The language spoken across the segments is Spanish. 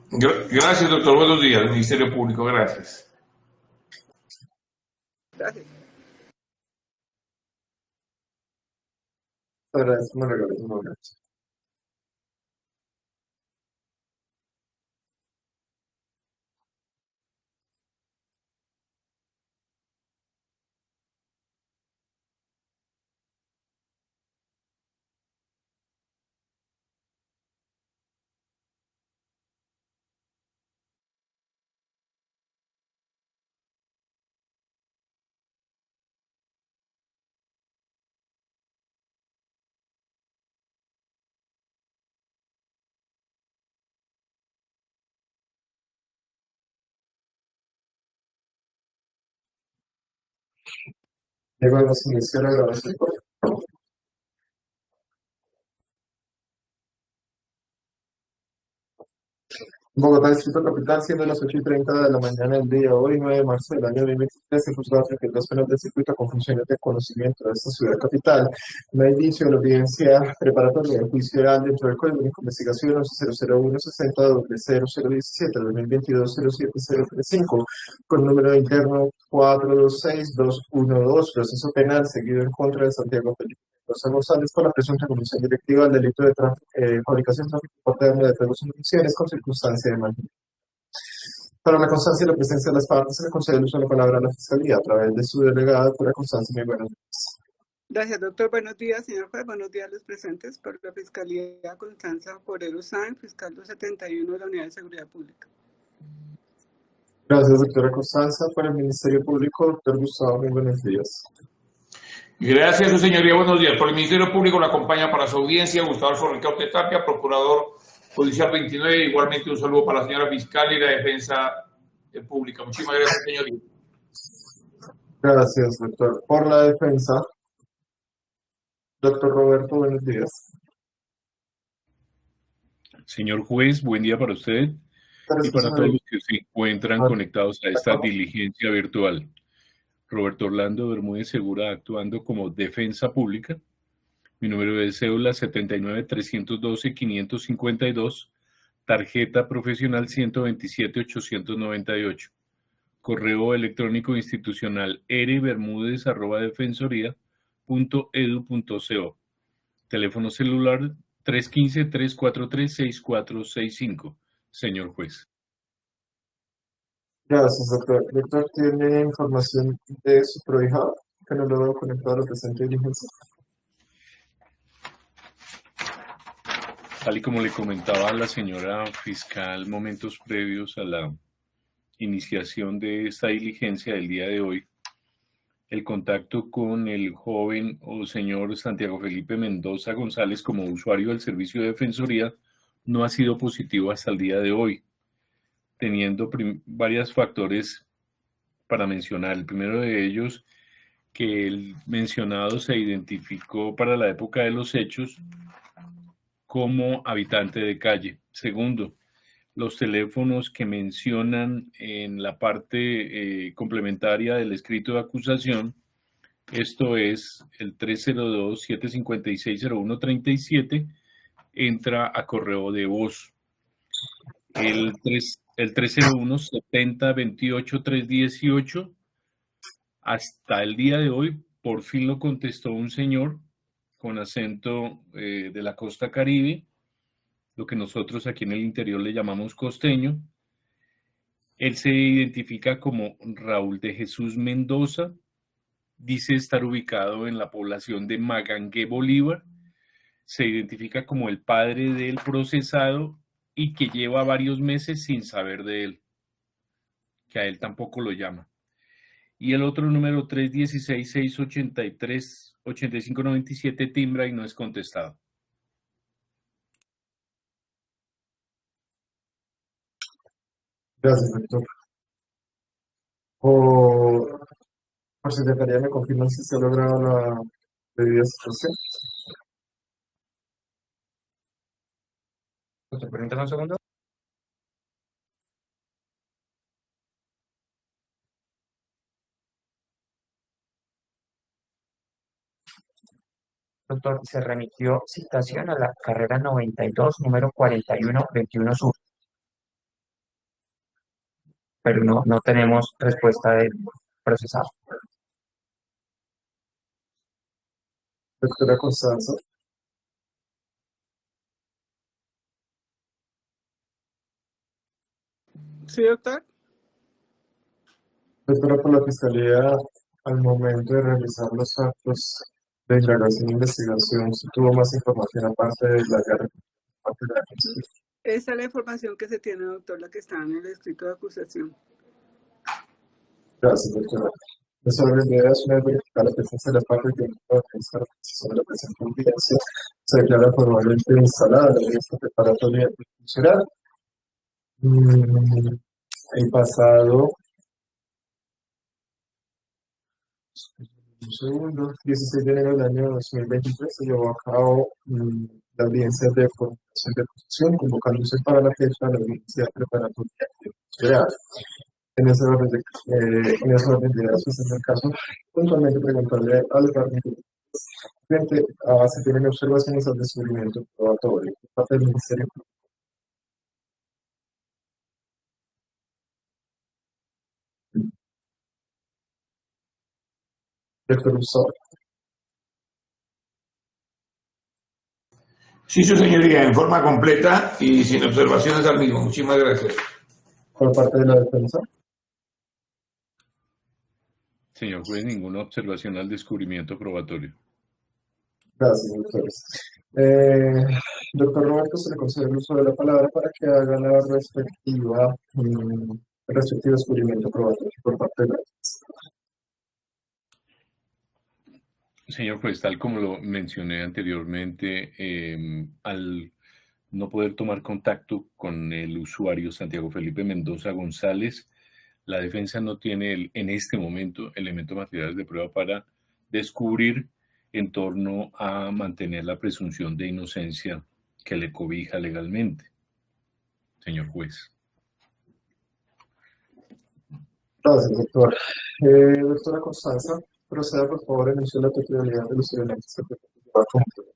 Gracias, doctor. Buenos días, Ministerio Público. Gracias. Gracias. Agradezco, me regalas un momento. Luego hemos iniciado la grabación. Bogotá, Distrito Capital, siendo las 8:30 de la mañana del día de hoy, 9 de marzo del año 2023, el juzgado 32 penal del circuito con funciones de conocimiento de esta ciudad capital. Da inicio a la audiencia preparatoria del juicio oral dentro del Código de Investigación 001-60-0017-2022-07035, con número interno 426212, proceso penal seguido en contra de Santiago Felipe José González por la presunta comisión directiva del delito de fabricación, tráfico y porte de armas de fuego sin municiones con circunstancia de maldad. Para la constancia y la presencia de las partes, se le concede el uso de la palabra a la Fiscalía a través de su delegada, doctora Constanza. Muy buenos días. Gracias, doctor. Buenos días, señor juez. Buenos días a los presentes. Por la Fiscalía, Constanza Forero Sáenz, fiscal 271 de la Unidad de Seguridad Pública. Gracias, doctora Constanza. Para el Ministerio Público, doctor Gustavo. Muy buenos días. Gracias, su señoría. Buenos días. Por el Ministerio Público la acompaña para su audiencia Gustavo Alfonso Ricaurte Tapia, procurador judicial 29. Igualmente un saludo para la señora fiscal y la defensa pública. Muchísimas gracias, señoría. Gracias, doctor. Por la defensa, doctor Roberto, buenos días. Señor juez, buen día para usted y para todos los que se encuentran conectados a esta diligencia virtual. Roberto Orlando Bermúdez Segura, actuando como defensa pública. Mi número de cédula 79-312-552, tarjeta profesional 127-898, correo electrónico institucional rbermudez@defensoría.edu.co, teléfono celular 315-343-6465. Señor juez. Gracias, doctor. Doctor, ¿tiene información de su prohijado que no lo veo conectado a la presente diligencia? Tal y como le comentaba a la señora fiscal momentos previos a la iniciación de esta diligencia del día de hoy, el contacto con el joven o señor Santiago Felipe Mendoza González como usuario del servicio de defensoría no ha sido positivo hasta el día de hoy, teniendo varios factores para mencionar. El primero de ellos, que el mencionado se identificó para la época de los hechos como habitante de calle. Segundo, los teléfonos que mencionan en la parte complementaria del escrito de acusación, esto es el 302-756-0137, entra a correo de voz. El 301-7028-318, hasta el día de hoy, por fin lo contestó un señor con acento de la costa caribe, lo que nosotros aquí en el interior le llamamos costeño. Él se identifica como Raúl de Jesús Mendoza, dice estar ubicado en la población de Magangué, Bolívar, se identifica como el padre del procesado y que lleva varios meses sin saber de él, que a él tampoco lo llama. Y el otro número 316-683-8597 timbra y no es contestado. Gracias, doctor. Por secretaría, ¿me confirman si se ha logrado la debida situación? Doctor, permítame un segundo. Doctor, se remitió citación a la carrera 92, número 4121 Sur. pero no tenemos respuesta del procesado. Doctora Constanza. Sí, doctor. Doctora, por la Fiscalía, al momento de realizar los actos de indagación e investigación, ¿se tuvo más información aparte de la guerra? Esa es la información que se tiene, doctor, la que está en el escrito de acusación. Gracias, doctora. Nuestra idea es una vez verificar la presencia de la parte que sobre la presente audiencia se declara formalmente instalada la lista preparatoria institucional. El pasado 16 de enero del año 2023 se llevó a cabo la audiencia de formulación de acusación, convocándose para la fecha de la audiencia preparatoria institucional. En ese orden de ideas, pues en el caso, puntualmente preguntarle al partido frente a si tienen observaciones al descubrimiento probatorio por parte del Ministerio Público. Doctor Rousseau. Sí, su señoría, en forma completa y sin observaciones al mismo. Muchísimas gracias. Por parte de la defensa. Señor juez, ninguna observación al descubrimiento probatorio. Gracias, doctores. Doctor Roberto, se le concede el uso de la palabra para que haga la el respectivo descubrimiento probatorio por parte de la defensa. Señor juez, tal como lo mencioné anteriormente, al no poder tomar contacto con el usuario Santiago Felipe Mendoza González, la defensa no tiene en este momento elementos materiales de prueba para descubrir en torno a mantener la presunción de inocencia que le cobija legalmente. Señor juez. Gracias, doctor. Doctora Constanza, proceda por favor a enunciar la totalidad de los elementos que va a cumplir.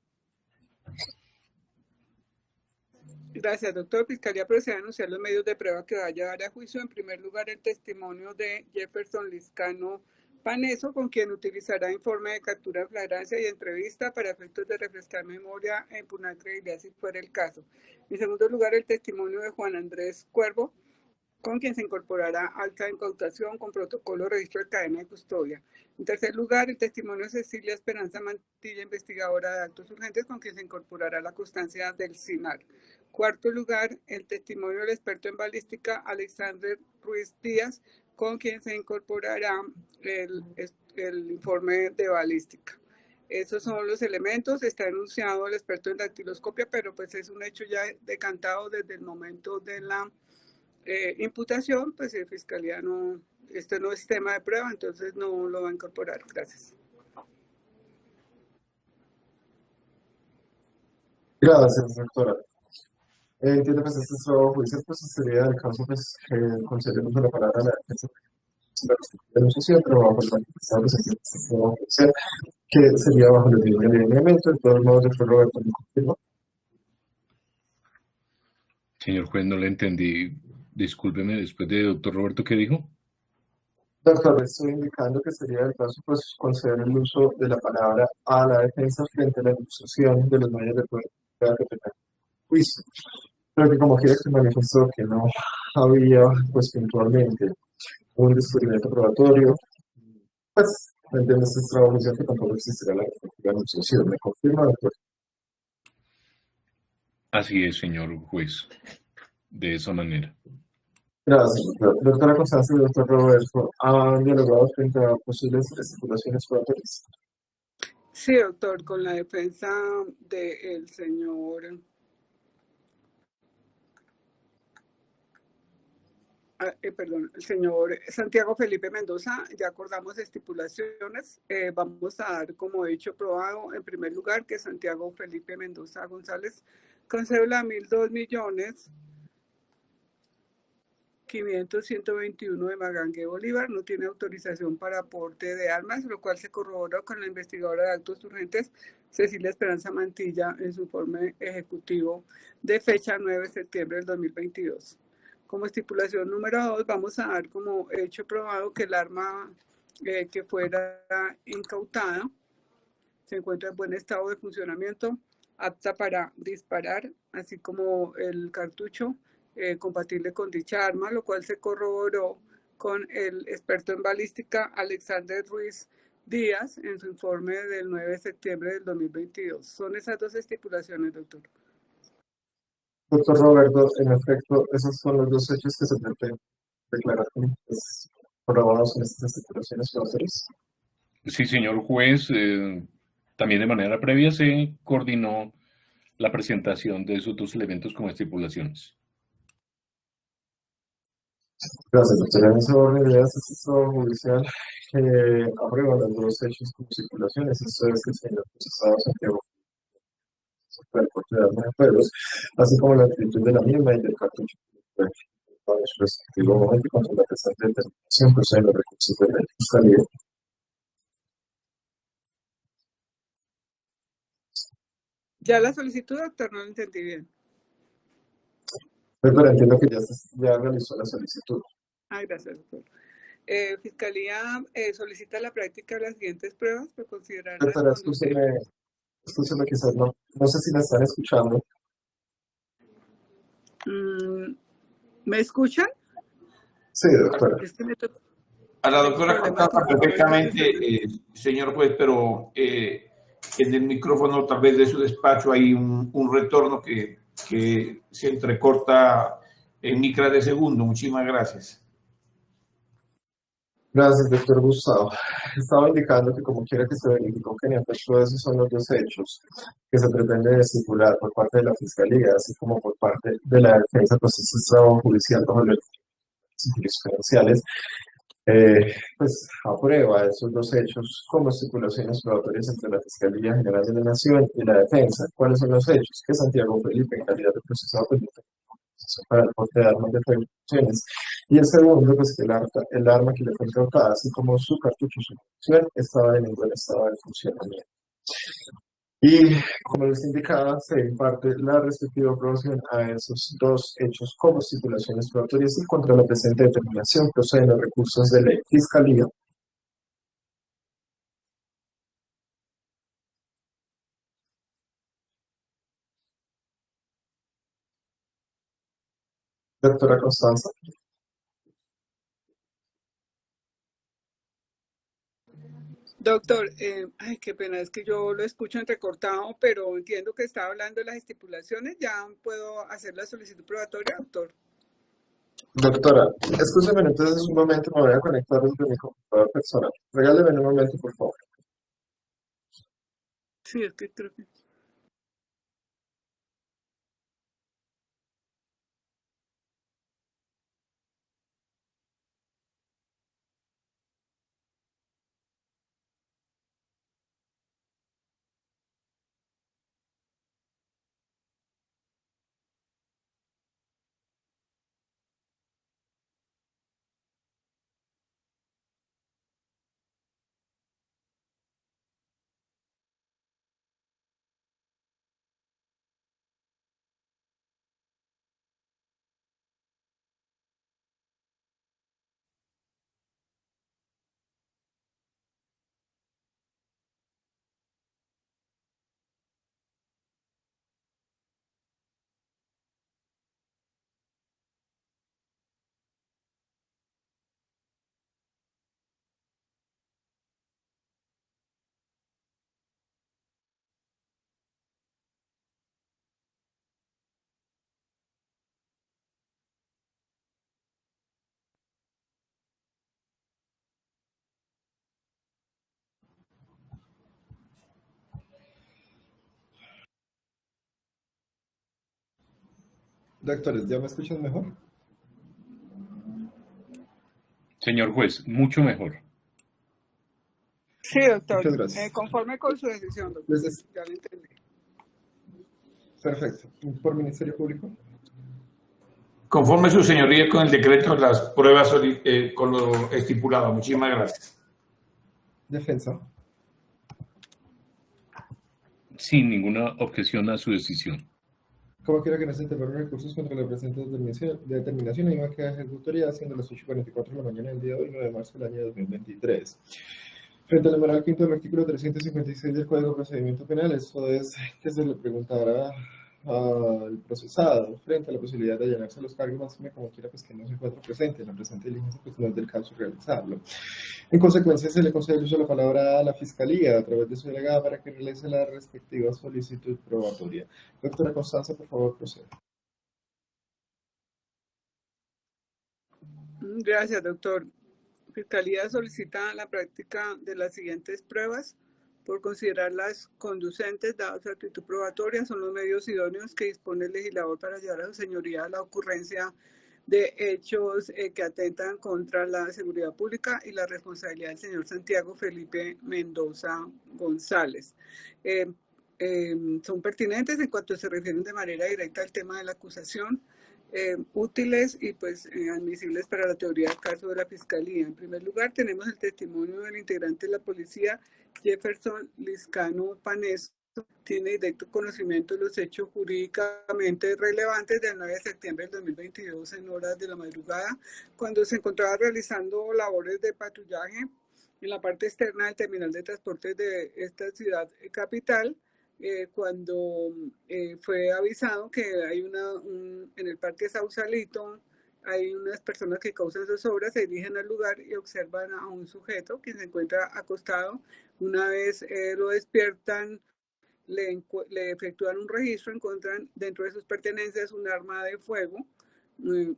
Gracias, doctor. Fiscalía procede a anunciar los medios de prueba que va a llevar a juicio. En primer lugar, el testimonio de Jefferson Liscano Paneso, con quien utilizará informe de captura en flagrancia y entrevista para efectos de refrescar memoria e impugnar credibilidad si fuera el caso. En segundo lugar, el testimonio de Juan Andrés Cuervo, con quien se incorporará acta de incautación con protocolo registro de cadena de custodia. En tercer lugar, el testimonio de Cecilia Esperanza Mantilla, investigadora de actos urgentes, con quien se incorporará la constancia del SINAR. Cuarto lugar, el testimonio del experto en balística Alexander Ruiz Díaz, con quien se incorporará el informe de balística. Esos son los elementos. Está enunciado el experto en dactiloscopia, pero pues es un hecho ya decantado desde el momento de la imputación, pues la Fiscalía esto no es tema de prueba, entonces no lo va a incorporar. Gracias. Gracias, doctora. Entiendo que este es trabajo judicial, pues sería el caso, pues, concedemos la palabra a la defensa de la denunciación, pero bajo el manifestado, pues, este trabajo judicial, que sería bajo el lineamiento. De todos modos, doctor Roberto, ¿me confirma? Señor juez, no le entendí. Discúlpeme, después de doctor Roberto, ¿qué dijo? Doctor, le estoy indicando que sería el caso, pues, conceder el uso de la palabra a la defensa frente a la denunciación de los medios de prueba que tenga juicio. Pero que como quiera se manifestó que no había, pues, puntualmente un descubrimiento probatorio, pues, entiendo este trabajo judicial que tampoco existirá la denunciación. ¿Me confirma, doctor? Así es, señor juez. De esa manera. Gracias, doctor. Doctora Constanza y doctor Roberto, ¿han dialogado frente a posibles estipulaciones probatorias? Sí, doctor, con la defensa del señor el señor Santiago Felipe Mendoza. Ya acordamos estipulaciones. Vamos a dar como hecho probado, en primer lugar, que Santiago Felipe Mendoza González, con cédula 1.002.500.121 de Magangue, Bolívar, no tiene autorización para aporte de armas, lo cual se corroboró con la investigadora de actos urgentes Cecilia Esperanza Mantilla en su informe ejecutivo de fecha 9 de septiembre del 2022. Como estipulación número 2, vamos a dar como hecho probado que el arma que fuera incautada se encuentra en buen estado de funcionamiento, apta para disparar, así como el cartucho compatible con dicha arma, lo cual se corroboró con el experto en balística Alexander Ruiz Díaz en su informe del 9 de septiembre del 2022. Son esas dos estipulaciones, doctor. Doctor Roberto, en efecto, esos son los dos hechos que se pretenden declarar pues, probados en estas estipulaciones probatorias. Sí, señor juez, también de manera previa se coordinó la presentación de esos dos elementos como estipulaciones. Gracias, doctor. En ese orden de ideas, este estado judicial aprueba los dos hechos como estipulaciones. Esto es que el señor procesado Santiago del Corte de Armas de Fuegos, así como la actitud de la misma y del cartucho en su respectivo momento contra la presente determinación procede los recursos de la Fiscalía. Ya la solicitud, doctor, no lo entendí bien. Pero entiendo que ya realizó la solicitud. Gracias, doctor. Fiscalía solicita la práctica de las siguientes pruebas para considerar. Doctora, escúcheme, quizás no sé si la están escuchando. ¿Me escuchan? Sí, doctora. A la doctora contacta perfectamente, señor juez, pero en el micrófono tal vez de su despacho hay un retorno que se entrecorta en micras de segundo. Muchísimas gracias. Gracias, doctor Gustavo. Estaba indicando que como quiera que se verificó que en efecto esos son los dos hechos que se pretende estipular por parte de la Fiscalía, así como por parte de la defensa, pues este es trabajo judicial bajo las jurisprudenciales, pues aprueba esos dos hechos como estipulaciones probatorias entre la Fiscalía General de la Nación y la defensa. ¿Cuáles son los hechos? Que Santiago Felipe, en calidad de procesado para el porte de armas de fuego, y el segundo, pues que el arma que le fue incautada, así como su cartucho y su munición, estaba en buen estado de funcionamiento. Y como les indicaba, se imparte la respectiva aprobación a esos dos hechos como estipulaciones probatorias y contra la presente determinación proceden los recursos de ley. Fiscalía. Doctora Constanza. Doctor, qué pena, es que yo lo escucho entrecortado, pero entiendo que está hablando de las estipulaciones. ¿Ya puedo hacer la solicitud probatoria, doctor? Doctora, escúcheme, entonces un momento, me voy a conectar desde mi computador personal. Regáleme un momento, por favor. Sí, es que creo que... Doctores, ¿ya me escuchan mejor? Señor juez, mucho mejor. Sí, doctor. Muchas gracias. Conforme con su decisión, doctor. Ya lo entendí. Perfecto. ¿Por Ministerio Público? Conforme su señoría con el decreto de las pruebas con lo estipulado. Muchísimas gracias. Defensa. Sin ninguna objeción a su decisión. Como quiera que no se interpongan recursos contra la presente determinación, hay una queda de ejecutoria siendo las 8:44 de la mañana del día de hoy, 9 de marzo del año 2023. Frente al numeral quinto del artículo 356 del Código de Procedimiento Penal, esto es que se le preguntará al procesado frente a la posibilidad de allanarse a los cargos, máxime como quiera pues que no se encuentra presente en la presente diligencia, pues no es del caso realizarlo. En consecuencia, se le concede el uso de la palabra a la Fiscalía a través de su delegada para que realice la respectiva solicitud probatoria. Doctora Constanza, por favor, proceda. Gracias, doctor. Fiscalía solicita la práctica de las siguientes pruebas por considerarlas conducentes, dada su actitud probatoria, son los medios idóneos que dispone el legislador para llevar a su señoría a la ocurrencia de hechos que atentan contra la seguridad pública y la responsabilidad del señor Santiago Felipe Mendoza González. Son pertinentes en cuanto se refieren de manera directa al tema de la acusación, útiles y pues admisibles para la teoría del caso de la Fiscalía. En primer lugar, tenemos el testimonio del integrante de la policía, Jefferson Liscano Paneso. Tiene directo conocimiento de los hechos jurídicamente relevantes del 9 de septiembre del 2022 en horas de la madrugada, cuando se encontraba realizando labores de patrullaje en la parte externa del terminal de transportes de esta ciudad capital. Cuando fue avisado que hay en el Parque Sausalito hay unas personas que causan zozobra, se dirigen al lugar y observan a un sujeto que se encuentra acostado. Una vez lo despiertan, le efectúan un registro, encuentran dentro de sus pertenencias un arma de fuego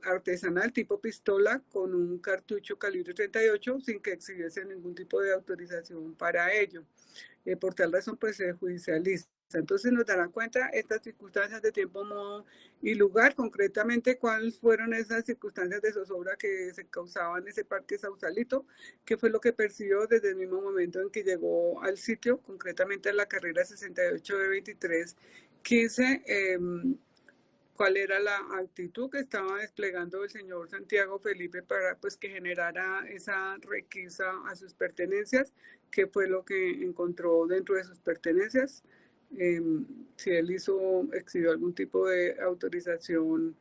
artesanal tipo pistola con un cartucho calibre 38 sin que exhibiese ningún tipo de autorización para ello. Por tal razón pues se judicializa. Entonces nos darán cuenta estas circunstancias de tiempo, modo y lugar, concretamente cuáles fueron esas circunstancias de zozobra que se causaban en ese Parque Sausalito, qué fue lo que percibió desde el mismo momento en que llegó al sitio, concretamente en la carrera 68 de 2315, cuál era la actitud que estaba desplegando el señor Santiago Felipe para pues que generara esa requisa a sus pertenencias, qué fue lo que encontró dentro de sus pertenencias. Si él exhibió algún tipo de autorización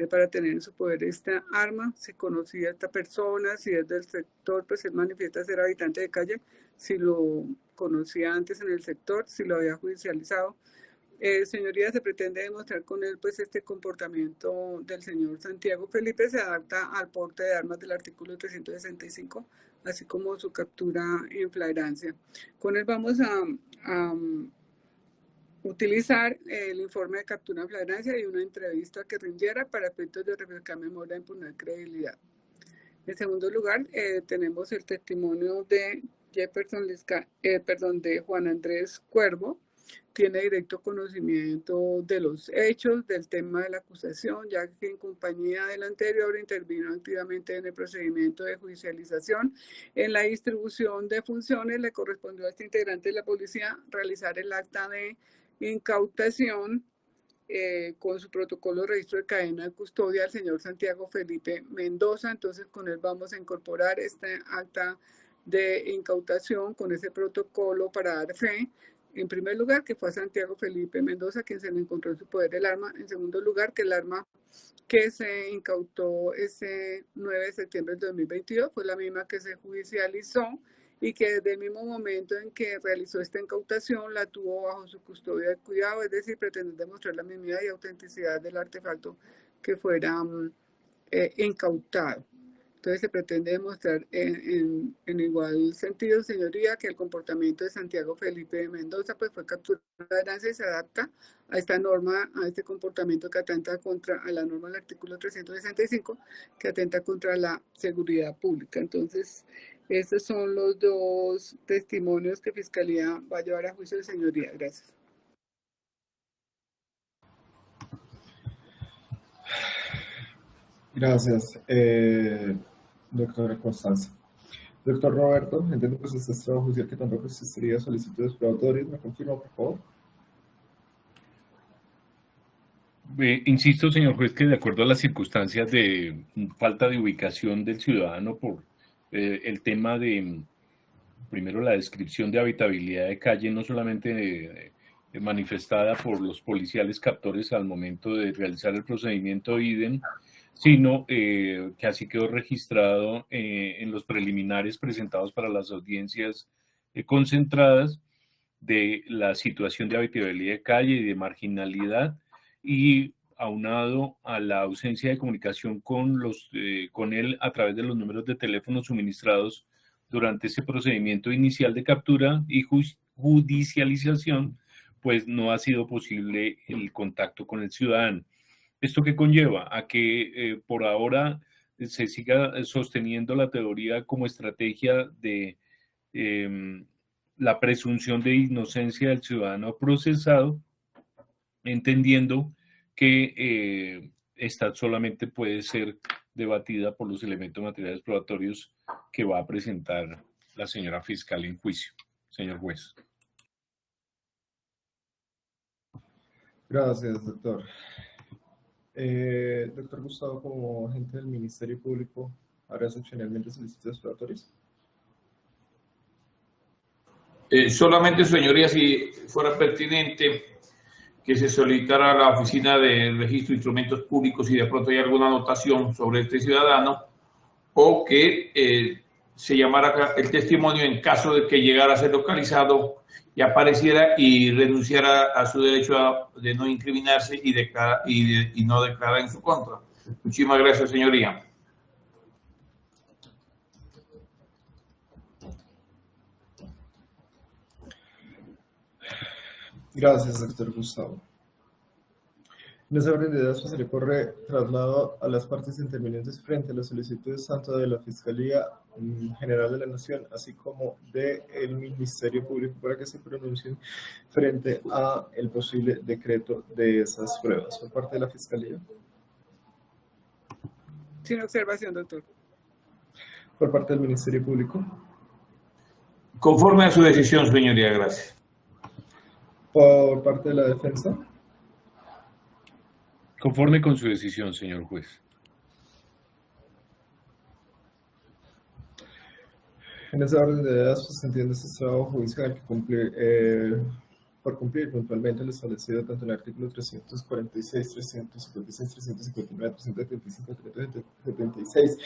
para tener en su poder esta arma, si conocía a esta persona, si es del sector, pues él manifiesta ser habitante de calle, si lo conocía antes en el sector, si lo había judicializado. Señoría, se pretende demostrar con él pues este comportamiento del señor Santiago Felipe se adapta al porte de armas del artículo 365, así como su captura en flagrancia. Con él vamos a utilizar el informe de captura en flagrancia y una entrevista que rindiera para efectos de refrescar memoria e imponer credibilidad. En segundo lugar, tenemos el testimonio de de Juan Andrés Cuervo. Tiene directo conocimiento de los hechos, del tema de la acusación, ya que en compañía del anterior intervino activamente en el procedimiento de judicialización. En la distribución de funciones le correspondió a este integrante de la policía realizar el acta de incautación con su protocolo de registro de cadena de custodia al señor Santiago Felipe Mendoza. Entonces con él vamos a incorporar este acta de incautación con ese protocolo para dar fe. En primer lugar, que fue a Santiago Felipe Mendoza quien se le encontró en su poder el arma. En segundo lugar, que el arma que se incautó ese 9 de septiembre del 2022 fue la misma que se judicializó y que desde el mismo momento en que realizó esta incautación la tuvo bajo su custodia de cuidado, es decir, pretende demostrar la mismidad y autenticidad del artefacto que fuera incautado. Entonces se pretende demostrar en igual sentido, señoría, que el comportamiento de Santiago Felipe Mendoza pues fue captura de ganancia y se adapta a esta norma, a este comportamiento que atenta contra a la norma del artículo 365, que atenta contra la seguridad pública. Entonces, estos son los dos testimonios que Fiscalía va a llevar a juicio de señoría. Gracias. Gracias, doctora Constanza. Doctor Roberto, entiendo que usted está juzgar que tampoco existiría solicitudes probatorias. ¿Me confirma, por favor? Insisto, señor juez, que de acuerdo a las circunstancias de falta de ubicación del ciudadano por el tema de, primero, la descripción de habitabilidad de calle, no solamente manifestada por los policiales captores al momento de realizar el procedimiento idem, sino que así quedó registrado en los preliminares presentados para las audiencias concentradas de la situación de habitabilidad de calle y de marginalidad, y aunado a la ausencia de comunicación con él a través de los números de teléfono suministrados durante ese procedimiento inicial de captura y judicialización, pues no ha sido posible el contacto con el ciudadano. ¿Esto qué conlleva? A que por ahora se siga sosteniendo la teoría como estrategia de la presunción de inocencia del ciudadano procesado, entendiendo que esta solamente puede ser debatida por los elementos materiales probatorios que va a presentar la señora fiscal en juicio. Señor juez. Gracias, doctor. Doctor Gustavo, como agente del Ministerio Público, ¿hará excepcionalmente solicitudes probatorias? Solamente, señoría, si fuera pertinente que se solicitara a la Oficina de Registro de Instrumentos Públicos si de pronto hay alguna anotación sobre este ciudadano, o que se llamara el testimonio en caso de que llegara a ser localizado y apareciera y renunciara a su derecho de no incriminarse y no declarar en su contra. Muchísimas gracias, señoría. Gracias, doctor Gustavo. En esa orden de ideas se le corre traslado a las partes intervinientes frente a las solicitudes tanto de la Fiscalía General de la Nación, así como del Ministerio Público, para que se pronuncien frente a el posible decreto de esas pruebas por parte de la Fiscalía. Sin observación, doctor. Por parte del Ministerio Público. Conforme a su decisión, señoría, gracias. Por parte de la defensa. Conforme con su decisión, señor juez. En esa orden de ideas, pues se entiende este trabajo judicial que por cumplir puntualmente lo establecido tanto en el artículo 346, 356, 359, 375, 376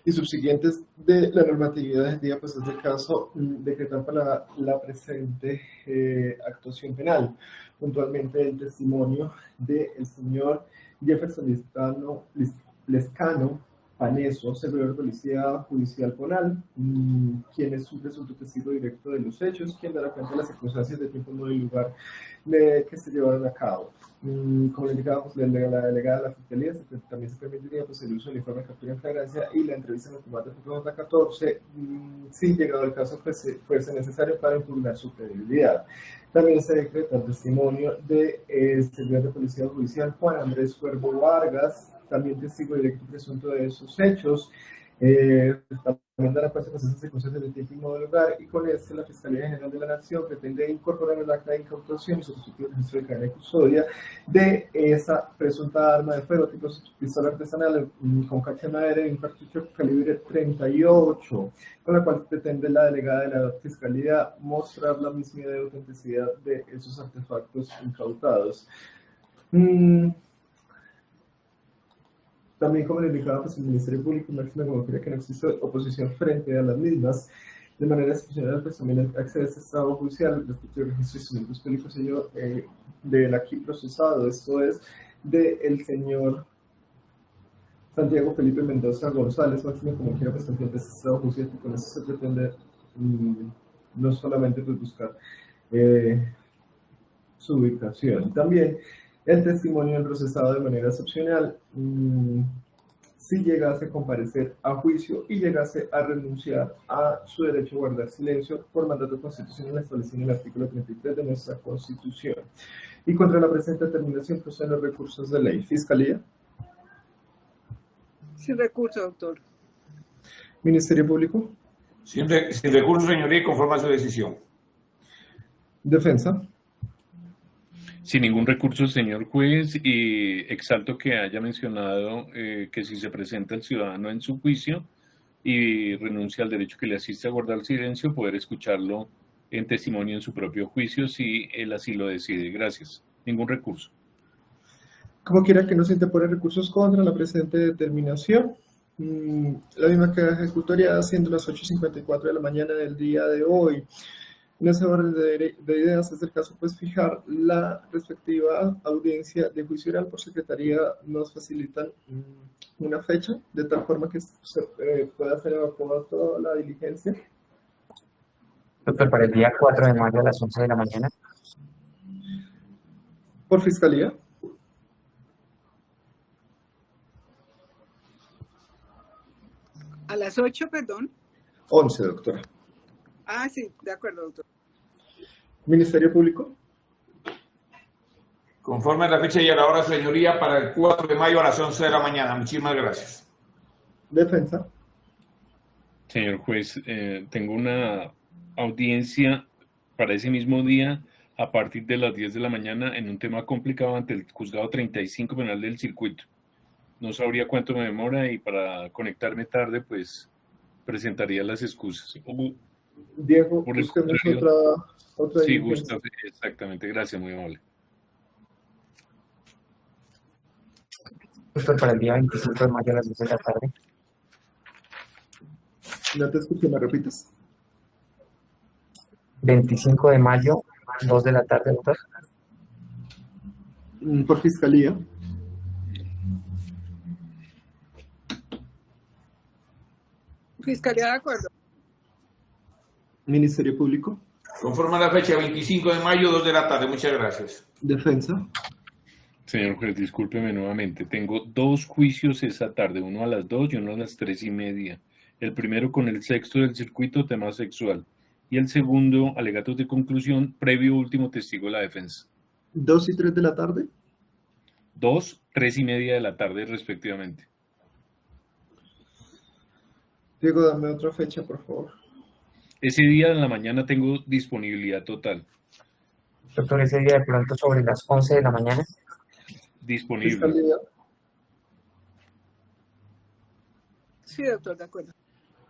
y subsiguientes de la normatividad del día, pues es el caso decretar para la presente actuación penal. Puntualmente el testimonio del señor Jefferson Lescano Paneso, servidor de Policía Judicial Penal, quien es un presunto testigo directo de los hechos, quien dará cuenta de las circunstancias de tiempo, modo y lugar que se llevaron a cabo. Como le indicaba pues, la delegada de la Fiscalía, también se permitiría pues, el uso del informe de captura en flagrancia y la entrevista en el formato de 14, sin llegado al caso fuese necesario para impugnar su credibilidad. También se decreta el testimonio del servidor de Policía Judicial Juan Andrés Cuervo Vargas, también testigo directo presunto de esos hechos. También dará cuenta de esas circunstancias de tiempo y modo de lugar, y con esto la Fiscalía General de la Nación pretende incorporar el acta de incautación y sustituir el registro de cadena de custodia de esa presunta arma de fuego tipo pistola artesanal con cacha de madera y un cartucho calibre 38, con la cual pretende la delegada de la Fiscalía mostrar la misma idea de autenticidad de esos artefactos incautados. También, como le indicaba, pues el Ministerio Público máximo como quiera que no existe oposición frente a las mismas, de manera excepcional, pues también accede a este estado judicial respecto al registro de instrumentos públicos del aquí procesado, esto es, del señor Santiago Felipe Mendoza González, máximo como quiera, pues también este estado judicial, que con eso se pretende no solamente pues, buscar su ubicación. También el testimonio del procesado de manera excepcional, si llegase a comparecer a juicio y llegase a renunciar a su derecho a guardar silencio por mandato constitucional establecido en el artículo 33 de nuestra Constitución. Y contra la presente determinación proceden los recursos de ley. Fiscalía. Sin recurso, doctor. Ministerio Público. Sin recurso, señoría, y conforme a su decisión. Defensa. Sin ningún recurso, señor juez, y exalto que haya mencionado que si se presenta el ciudadano en su juicio y renuncia al derecho que le asiste a guardar silencio, poder escucharlo en testimonio en su propio juicio si él así lo decide. Gracias. Ningún recurso. Como quiera que no se interponen recursos contra la presente determinación, la misma queda ejecutoria siendo las 8:54 de la mañana del día de hoy. En ese orden de ideas es el caso pues fijar la respectiva audiencia de juicio oral. Por secretaría nos facilitan una fecha de tal forma que se pueda hacer evacuada toda la diligencia. Doctor, para el día 4 de mayo a las 11 de la mañana. Por fiscalía. A las 8, perdón. 11, doctora. Ah, sí, de acuerdo, doctor. Ministerio Público. Conforme a la fecha y a la hora, señoría, para el 4 de mayo a las 11 de la mañana. Muchísimas gracias. Defensa. Señor juez, tengo una audiencia para ese mismo día a partir de las 10 de la mañana en un tema complicado ante el juzgado 35 penal del circuito. No sabría cuánto me demora y para conectarme tarde, pues presentaría las excusas. Diego, Por el busquemos contrario, otra sí, diligencia. Gustavo, exactamente. Gracias, muy amable. Doctor, para el día 25 de mayo a las 12 de la tarde. No te escuché, ¿me repites? 25 de mayo, 2 de la tarde, doctor. Por fiscalía. Fiscalía, de acuerdo. Ministerio Público. Conforme a la fecha 25 de mayo, 2 de la tarde. Muchas gracias. Defensa. Señor juez, discúlpeme nuevamente. Tengo dos juicios esa tarde, uno a las 2 y uno a las 3:30. El primero con el sexto del circuito, tema sexual. Y el segundo, alegatos de conclusión, previo último testigo de la defensa. 2 y 3 de la tarde. 2, 3:30 de la tarde respectivamente. Diego, dame otra fecha, por favor. Ese día en la mañana tengo disponibilidad total. Doctor, ese día de pronto sobre las 11 de la mañana. Disponible. Fiscalía. Sí, doctor, de acuerdo.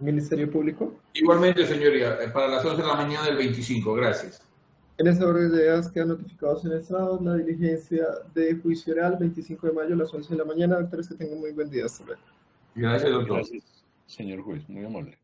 Ministerio Público. Igualmente, señoría, para las 11 de la mañana del 25. Gracias. En ese orden de ideas quedan notificados en el estrado la diligencia de juicio oral 25 de mayo a las 11 de la mañana. Doctores, que tengan muy buen día. Hasta luego. Gracias, doctor. Gracias, señor juez. Muy amable.